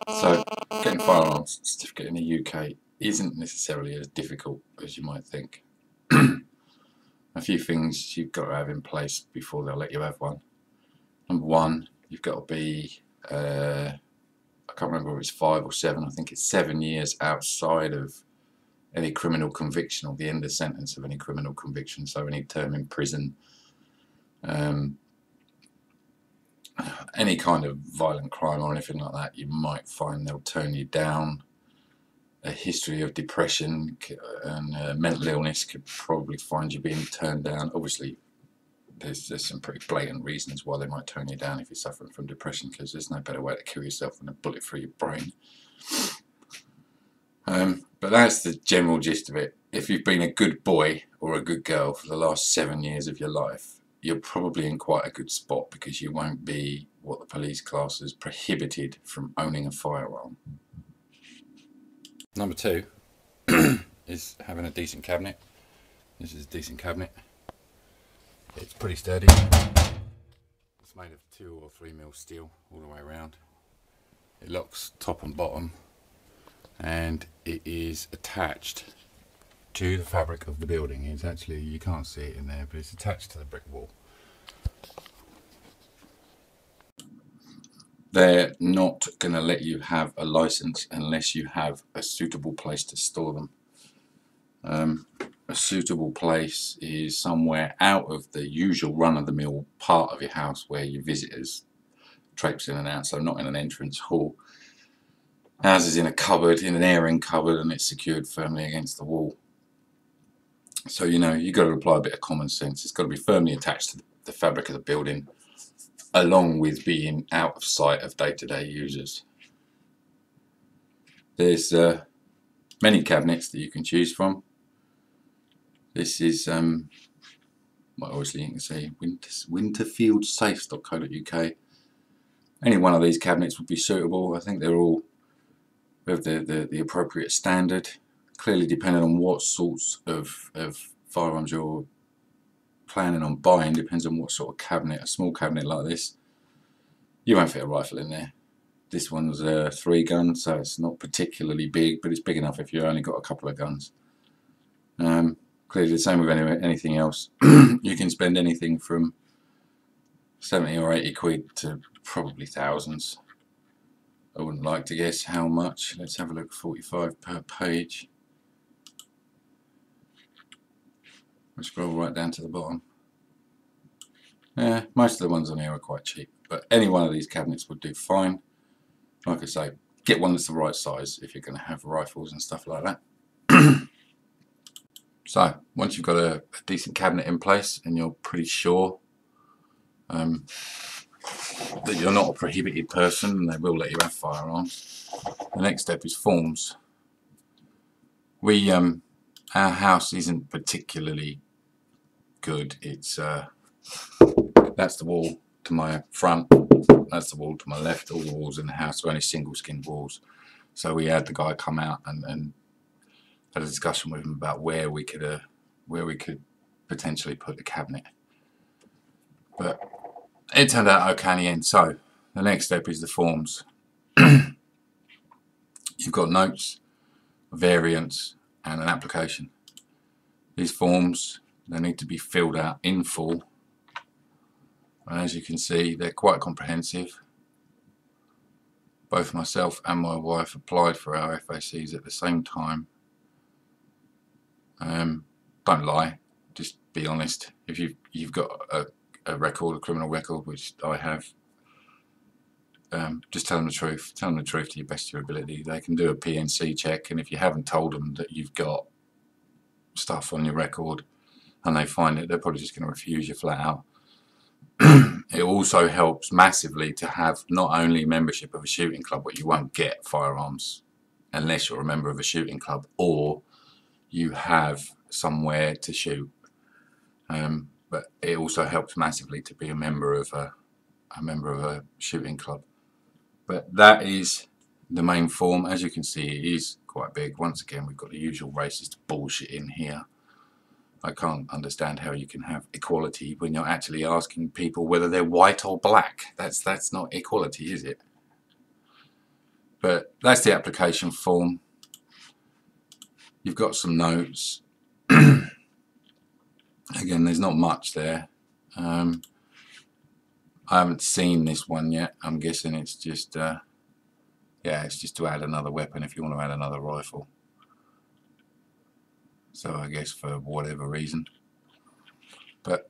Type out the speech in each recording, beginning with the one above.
So getting a firearms certificate in the UK isn't necessarily as difficult as you might think. A few things you've got to have in place before they'll let you have one. Number one, you've got to be, I can't remember if it's 5 or 7, I think it's 7 years outside of any criminal conviction or the end of sentence of any criminal conviction, so any term in prison, any kind of violent crime or anything like that, you might find they'll turn you down. A history of depression and mental illness could probably find you being turned down. Obviously, there's some pretty blatant reasons why they might turn you down if you're suffering from depression, because there's no better way to kill yourself than a bullet through your brain. But that's the general gist of it. If you've been a good boy or a good girl for the last 7 years of your life, you're probably in quite a good spot, because you won't be what the police class as prohibited from owning a firearm. Number 2 is having a decent cabinet. This is a decent cabinet. It's pretty sturdy. It's made of 2 or 3 mil steel all the way around. It locks top and bottom, and it is attached to the fabric of the building. It's actually, you can't see it in there, but it's attached to the brick wall. They're not going to let you have a license unless you have a suitable place to store them. A suitable place is somewhere out of the usual run-of-the-mill part of your house where your visitors traipse in and out, so not in an entrance hall. Ours is in a cupboard, in an airing cupboard, and it's secured firmly against the wall. So, you know, you've got to apply a bit of common sense. It's got to be firmly attached to the fabric of the building, along with being out of sight of day-to-day users. There's many cabinets that you can choose from. This is, well, obviously you can see winterfieldsafes.co.uk. Any one of these cabinets would be suitable. I think they're all with the appropriate standard. Clearly, depending on what sorts of firearms you're planning on buying, depends on what sort of cabinet. A small cabinet like this, you won't fit a rifle in there. This one's a 3 gun, so it's not particularly big, but it's big enough if you've only got a couple of guns. Clearly the same with anything else. You can spend anything from 70 or 80 quid to probably thousands. I wouldn't like to guess how much. Let's have a look. 45 per page. We'll scroll right down to the bottom. Yeah, most of the ones on here are quite cheap, but any one of these cabinets would do fine. Like I say, get one that's the right size if you're going to have rifles and stuff like that. So, once you've got a decent cabinet in place and you're pretty sure that you're not a prohibited person and they will let you have firearms, the next step is forms. Our house isn't particularly good. It's that's the wall to my front, that's the wall to my left. All the walls in the house are only single skinned walls, so we had the guy come out and had a discussion with him about where we could potentially put the cabinet, but it turned out okay in the end. So the next step is the forms. You've got notes, variants, and an application. These forms, they need to be filled out in full, and as you can see, they're quite comprehensive. Both myself and my wife applied for our FACs at the same time. Don't lie, just be honest. If you've got a record, a criminal record, which I have, just tell them the truth. Tell them the truth to the best of your ability. They can do a PNC check, and if you haven't told them that you've got stuff on your record and they find it, they're probably just going to refuse you flat out. It also helps massively to have not only membership of a shooting club, but you won't get firearms unless you're a member of a shooting club or you have somewhere to shoot. But it also helps massively to be a member of a shooting club. But that is the main form. As you can see, it is quite big. Once again, we've got the usual racist bullshit in here. I can't understand how you can have equality when you're actually asking people whether they're white or black. That's not equality, is it? But that's the application form. You've got some notes. Again, there's not much there. I haven't seen this one yet. I'm guessing it's just yeah, it's just to add another weapon if you want to add another rifle. So I guess for whatever reason. But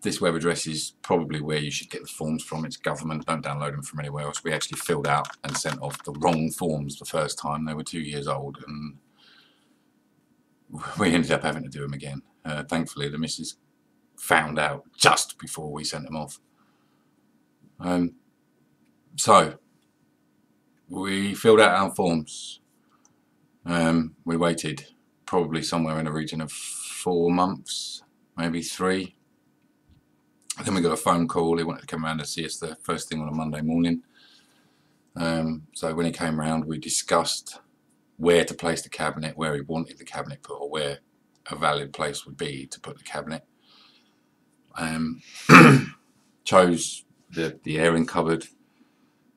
this web address is probably where you should get the forms from. It's government. Don't download them from anywhere else. We actually filled out and sent off the wrong forms the first time. They were 2 years old, and we ended up having to do them again. Thankfully, the missus found out just before we sent them off. So we filled out our forms. We waited probably somewhere in the region of 4 months, maybe 3. Then we got a phone call. He wanted to come around to see us the first thing on a Monday morning. So when he came around, we discussed where to place the cabinet, where he wanted the cabinet put, or where a valid place would be to put the cabinet. Chose the airing cupboard,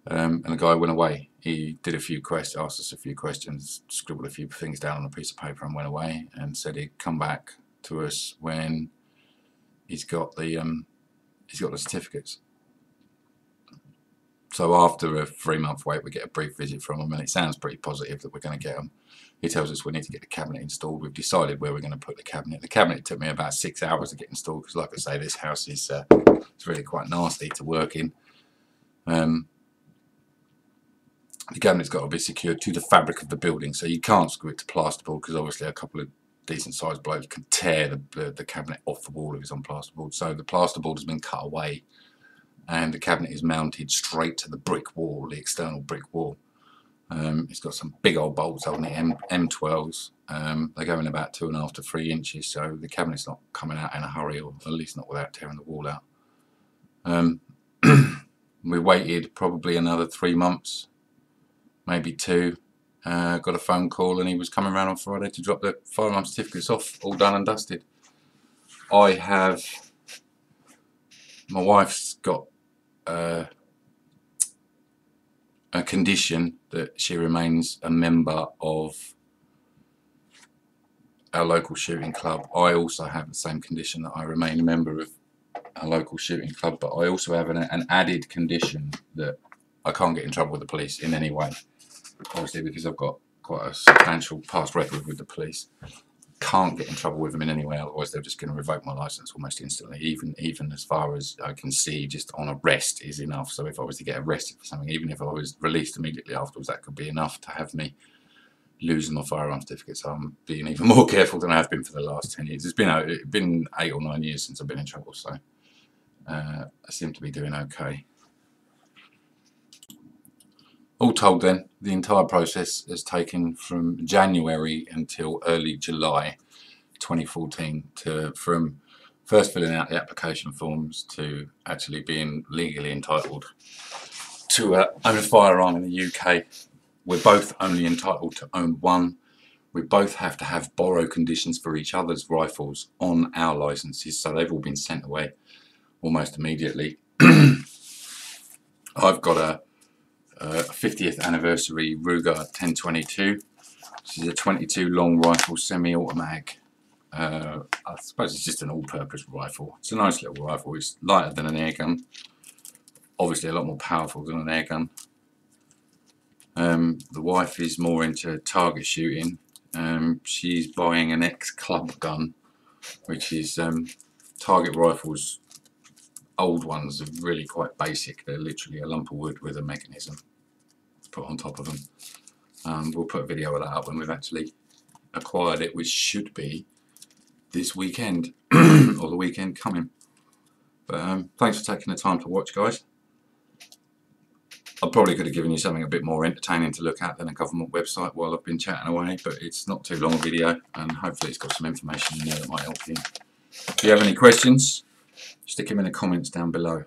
and the guy went away. He did a few questions, asked us a few questions, scribbled a few things down on a piece of paper and went away, and said he'd come back to us when he's got the certificates. So after a 3-month wait, we get a brief visit from him, and it sounds pretty positive that we're going to get them. He tells us we need to get the cabinet installed. We've decided where we're going to put the cabinet. The cabinet took me about 6 hours to get installed because, like I say, this house is it's really quite nasty to work in. The cabinet's got to be secured to the fabric of the building, so you can't screw it to plasterboard because obviously a couple of decent sized blokes can tear the cabinet off the wall if it's on plasterboard. So the plasterboard has been cut away, and the cabinet is mounted straight to the brick wall, the external brick wall. It's got some big old bolts on it, M12s. They go in about 2.5 to 3 inches, so the cabinet's not coming out in a hurry, or at least not without tearing the wall out. We waited probably another 3 months, maybe 2. Got a phone call, and he was coming around on Friday to drop the firearm certificates off, all done and dusted. My wife's got a condition that she remains a member of our local shooting club. I also have the same condition, that I remain a member of a local shooting club, but I also have an added condition that I can't get in trouble with the police in any way. Obviously, because I've got quite a substantial past record with the police, can't get in trouble with them in any way, otherwise they're just going to revoke my license almost instantly. Even as far as I can see, just on arrest is enough. So if I was to get arrested for something, even if I was released immediately afterwards, that could be enough to have me losing my firearm certificate. So I'm being even more careful than I have been for the last 10 years. It's been 8 or 9 years since I've been in trouble, so I seem to be doing okay. All told then, the entire process has taken from January until early July 2014, from first filling out the application forms to actually being legally entitled to own a firearm in the UK. We're both only entitled to own one. We both have to have borrow conditions for each other's rifles on our licenses, so they've all been sent away almost immediately. I've got a 50th anniversary Ruger 1022. This is a 22 long rifle, semi-automatic. I suppose it's just an all-purpose rifle. It's a nice little rifle. It's lighter than an air gun. Obviously a lot more powerful than an air gun. The wife is more into target shooting. She's buying an ex-club gun, which is target rifles. Old ones are really quite basic. They're literally a lump of wood with a mechanism put on top of them. We'll put a video of that up when we've actually acquired it, which should be this weekend or the weekend coming. But thanks for taking the time to watch, guys. I probably could have given you something a bit more entertaining to look at than a government website while I've been chatting away, but it's not too long a video, and hopefully it's got some information in there that might help you. If you have any questions, stick them in the comments down below.